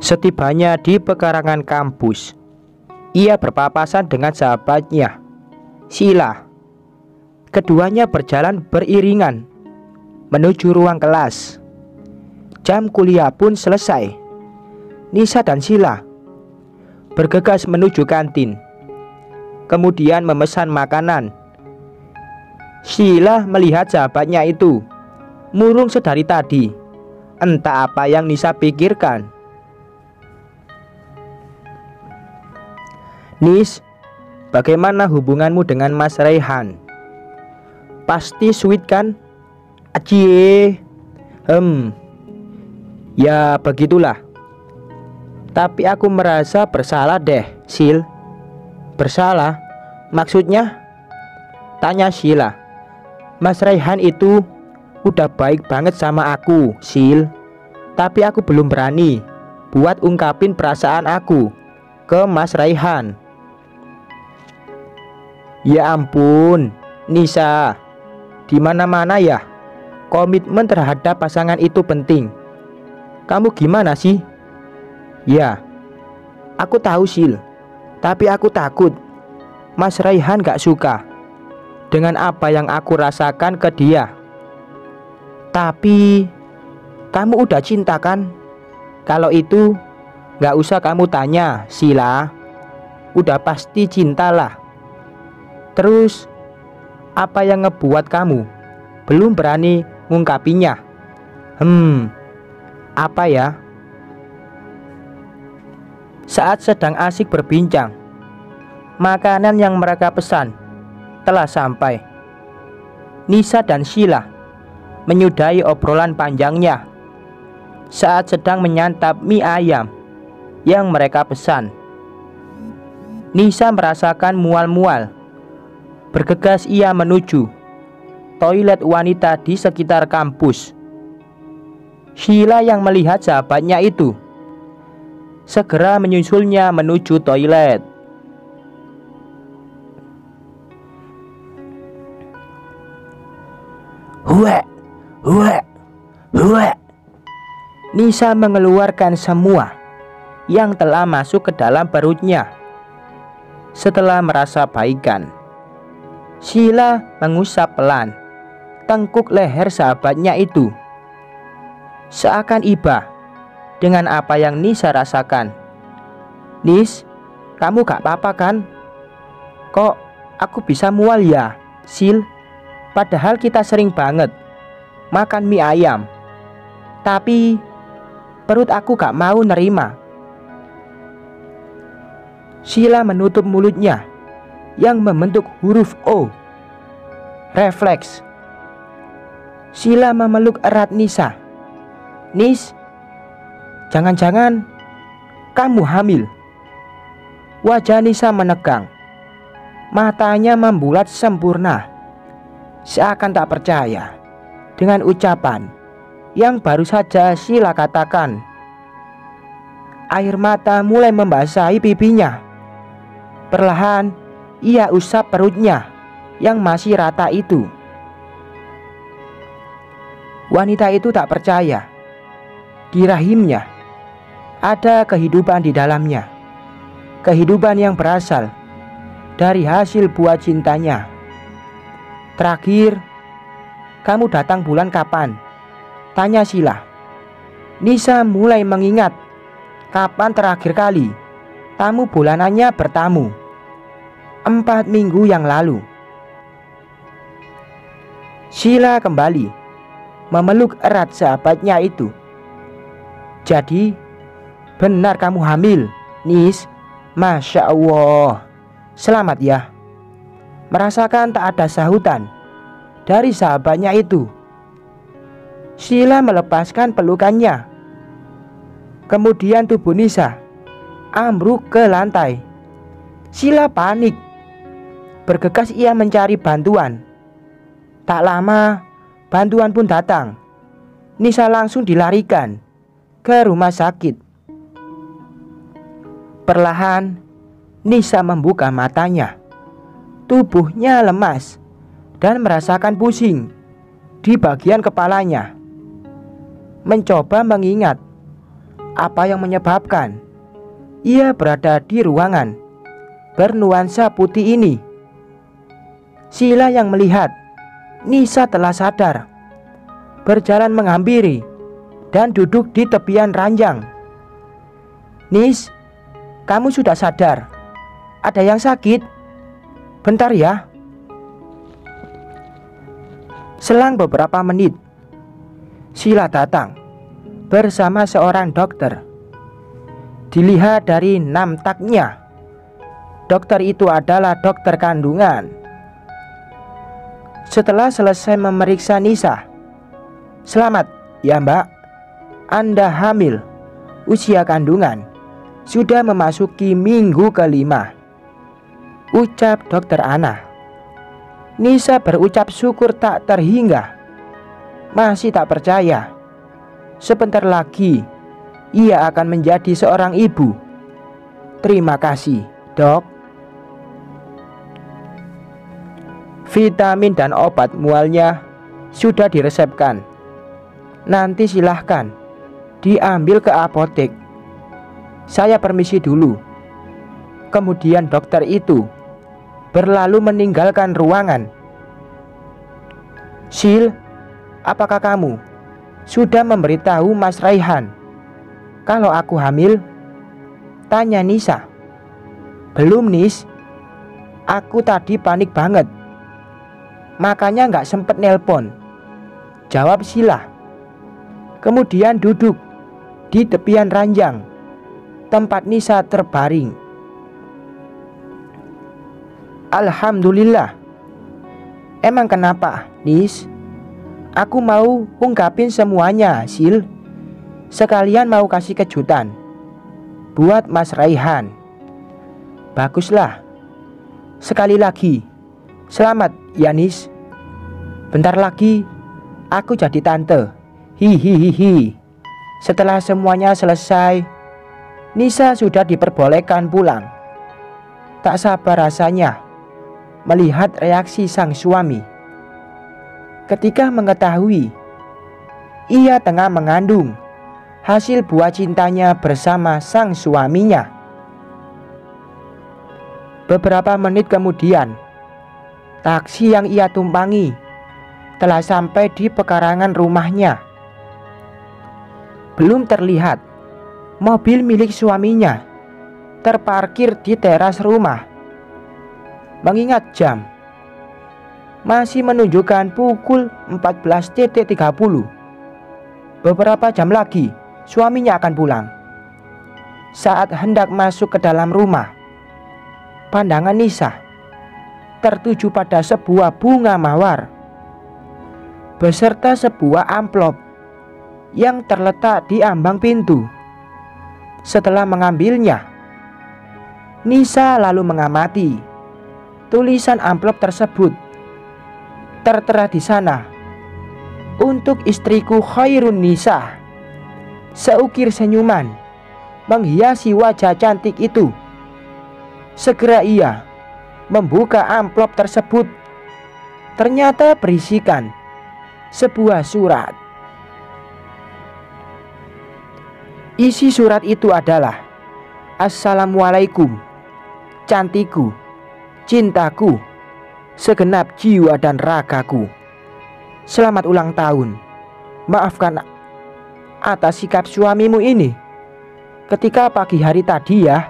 Setibanya di pekarangan kampus, ia berpapasan dengan sahabatnya, Sheila. Keduanya berjalan beriringan menuju ruang kelas. Jam kuliah pun selesai. Nisa dan Sheila bergegas menuju kantin, kemudian memesan makanan. Sheila melihat sahabatnya itu murung sedari tadi. Entah apa yang Nisa pikirkan. "Nis, bagaimana hubunganmu dengan Mas Raihan? Pasti sweet kan?" "Acie, ya begitulah. Tapi aku merasa bersalah deh, Sil." "Bersalah? Maksudnya?" tanya Sheila. "Mas Raihan itu udah baik banget sama aku, Sil. Tapi aku belum berani buat ungkapin perasaan aku ke Mas Raihan." "Ya ampun, Nisa. Di mana-mana ya komitmen terhadap pasangan itu penting. Kamu gimana sih?" "Ya, aku tahu, Sil. Tapi aku takut Mas Raihan gak suka dengan apa yang aku rasakan ke dia." "Tapi kamu udah cinta kan? Kalau itu gak usah kamu tanya, Sheila. Udah pasti cintalah. Terus apa yang ngebuat kamu belum berani ngungkapinya?" Apa ya?" Saat sedang asik berbincang, makanan yang mereka pesan telah sampai. Nisa dan Sheila menyudahi obrolan panjangnya saat sedang menyantap mie ayam yang mereka pesan. Nisa merasakan mual-mual. Bergegas ia menuju toilet wanita di sekitar kampus. Sheila yang melihat sahabatnya itu segera menyusulnya menuju toilet. "Huek, huek, huek." Nisa mengeluarkan semua yang telah masuk ke dalam perutnya. Setelah merasa baikan, Sheila mengusap pelan tengkuk leher sahabatnya itu. Seakan iba dengan apa yang Nisa rasakan. "Nis, kamu gak apa-apa kan? Kok aku bisa mual ya, Sil? Padahal kita sering banget makan mie ayam. Tapi perut aku gak mau nerima." Sheila menutup mulutnya yang membentuk huruf O. Refleks. Sheila memeluk erat Nisa. "Nis, jangan-jangan kamu hamil?" Wajah Nisa menegang. Matanya membulat sempurna, seakan tak percaya dengan ucapan yang baru saja Sheila katakan. Air mata mulai membasahi pipinya. Perlahan ia usap perutnya yang masih rata itu. Wanita itu tak percaya. Di rahimnya ada kehidupan di dalamnya. Kehidupan yang berasal dari hasil buah cintanya. "Terakhir kamu datang bulan kapan?" tanya Sheila. Nisa mulai mengingat kapan terakhir kali tamu bulanannya bertamu. 4 minggu yang lalu. Sheila kembali memeluk erat sahabatnya itu. "Jadi benar kamu hamil, Nis? Masya Allah. Selamat ya." Merasakan tak ada sahutan dari sahabatnya itu, Sheila melepaskan pelukannya. Kemudian tubuh Nisa ambruk ke lantai. Sheila panik. Bergegas ia mencari bantuan. Tak lama bantuan pun datang. Nisa langsung dilarikan ke rumah sakit. Perlahan Nisa membuka matanya. Tubuhnya lemas dan merasakan pusing di bagian kepalanya. Mencoba mengingat apa yang menyebabkan ia berada di ruangan bernuansa putih ini. Sheila yang melihat Nisa telah sadar, berjalan menghampiri dan duduk di tepian ranjang. "Nis, kamu sudah sadar? Ada yang sakit? Bentar ya." Selang beberapa menit, Sheila datang bersama seorang dokter. Dilihat dari nam tagnya, dokter itu adalah dokter kandungan. Setelah selesai memeriksa Nisa, "Selamat ya Mbak, Anda hamil. Usia kandungan sudah memasuki minggu ke-5," ucap dokter Ana. Nisa berucap syukur tak terhingga. Masih tak percaya, sebentar lagi ia akan menjadi seorang ibu. "Terima kasih, Dok." Vitamin dan obat mualnya sudah diresepkan. Nanti silahkan diambil ke apotek. Saya permisi dulu. Kemudian dokter itu berlalu meninggalkan ruangan. "Sil, apakah kamu sudah memberitahu Mas Raihan kalau aku hamil?" tanya Nisa. "Belum, Nis. Aku tadi panik banget, makanya nggak sempet nelpon," jawab Sheila. Kemudian duduk di tepian ranjang tempat Nisa terbaring. "Alhamdulillah." "Emang kenapa, Nis?" "Aku mau ungkapin semuanya, Sil. Sekalian mau kasih kejutan buat Mas Raihan." "Baguslah. Sekali lagi, selamat ya Nis. Bentar lagi aku jadi tante. Hihihihi." Setelah semuanya selesai, Nisa sudah diperbolehkan pulang. Tak sabar rasanya melihat reaksi sang suami ketika mengetahui ia tengah mengandung hasil buah cintanya bersama sang suaminya. Beberapa menit kemudian, taksi yang ia tumpangi telah sampai di pekarangan rumahnya. Belum terlihat mobil milik suaminya terparkir di teras rumah. Mengingat jam masih menunjukkan pukul 14.30. Beberapa jam lagi suaminya akan pulang. Saat hendak masuk ke dalam rumah, pandangan Nisa tertuju pada sebuah bunga mawar beserta sebuah amplop yang terletak di ambang pintu. Setelah mengambilnya, Nisa lalu mengamati tulisan amplop tersebut. Tertera di sana, "Untuk istriku Khairun Nisa." Seukir senyuman menghiasi wajah cantik itu. Segera ia membuka amplop tersebut. Ternyata berisikan sebuah surat. Isi surat itu adalah, "Assalamualaikum, cantiku, cintaku, segenap jiwa dan ragaku. Selamat ulang tahun. Maafkan atas sikap suamimu ini ketika pagi hari tadi ya.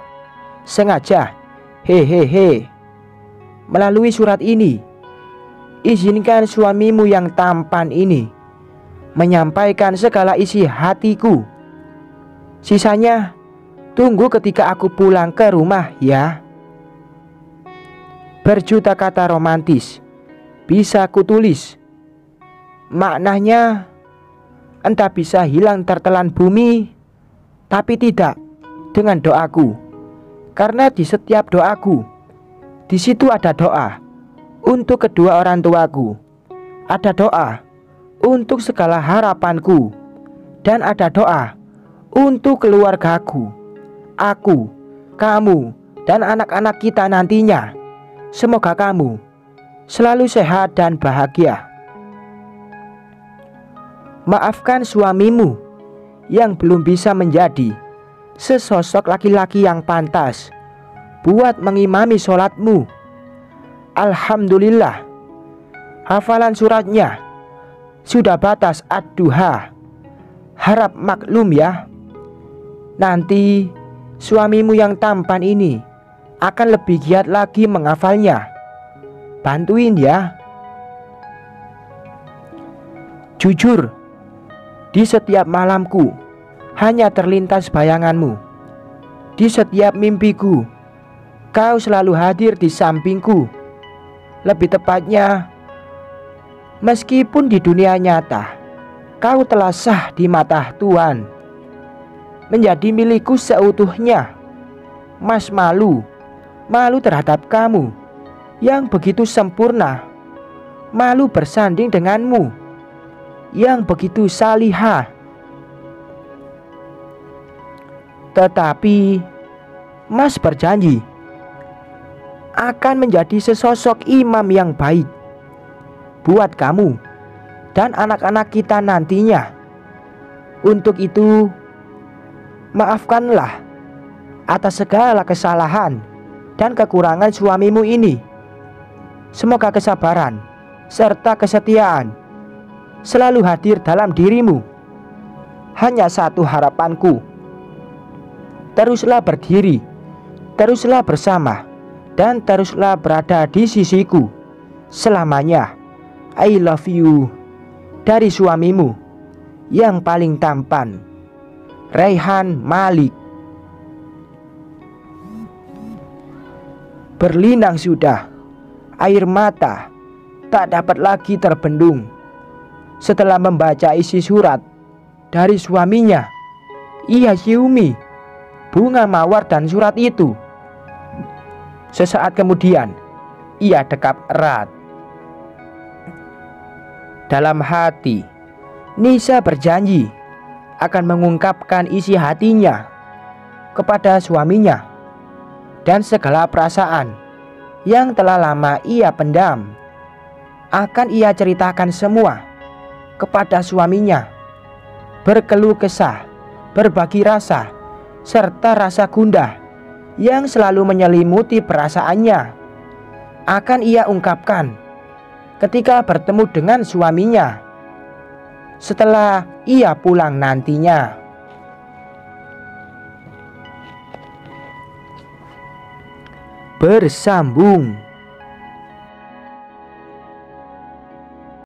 Sengaja. Hehehe. Melalui surat ini, izinkan suamimu yang tampan ini menyampaikan segala isi hatiku. Sisanya tunggu ketika aku pulang ke rumah ya." Berjuta kata romantis bisa kutulis. Maknanya entah bisa hilang tertelan bumi, tapi tidak dengan doaku. Karena di setiap doaku, di situ ada doa untuk kedua orang tuaku, ada doa untuk segala harapanku, dan ada doa untuk keluargaku, aku, kamu, dan anak-anak kita nantinya. Semoga kamu selalu sehat dan bahagia. Maafkan suamimu yang belum bisa menjadi sesosok laki-laki yang pantas buat mengimami sholatmu. Alhamdulillah, hafalan suratnya sudah batas ad-duha. Harap maklum ya. Nanti suamimu yang tampan ini akan lebih giat lagi menghafalnya. Bantuin ya. Jujur, di setiap malamku hanya terlintas bayanganmu. Di setiap mimpiku kau selalu hadir di sampingku. Lebih tepatnya, meskipun di dunia nyata kau telah sah di mata Tuhan, menjadi milikku seutuhnya. Mas malu terhadap kamu yang begitu sempurna, malu bersanding denganmu yang begitu salihah. Tetapi Mas berjanji akan menjadi sesosok imam yang baik buat kamu dan anak-anak kita nantinya. Untuk itu, maafkanlah atas segala kesalahan dan kekurangan suamimu ini. Semoga kesabaran serta kesetiaan selalu hadir dalam dirimu. Hanya satu harapanku, teruslah berdiri, teruslah bersama, dan teruslah berada di sisiku selamanya. I love you. Dari suamimu yang paling tampan, Raihan Malik. Berlinang sudah, air mata tak dapat lagi terbendung setelah membaca isi surat dari suaminya. Ia ciumi bunga mawar dan surat itu. Sesaat kemudian ia dekap erat. Dalam hati, Nisa berjanji akan mengungkapkan isi hatinya kepada suaminya dan segala perasaan yang telah lama ia pendam akan ia ceritakan semua kepada suaminya. Berkeluh kesah, berbagi rasa, serta rasa gundah yang selalu menyelimuti perasaannya akan ia ungkapkan ketika bertemu dengan suaminya setelah ia pulang nantinya. Bersambung.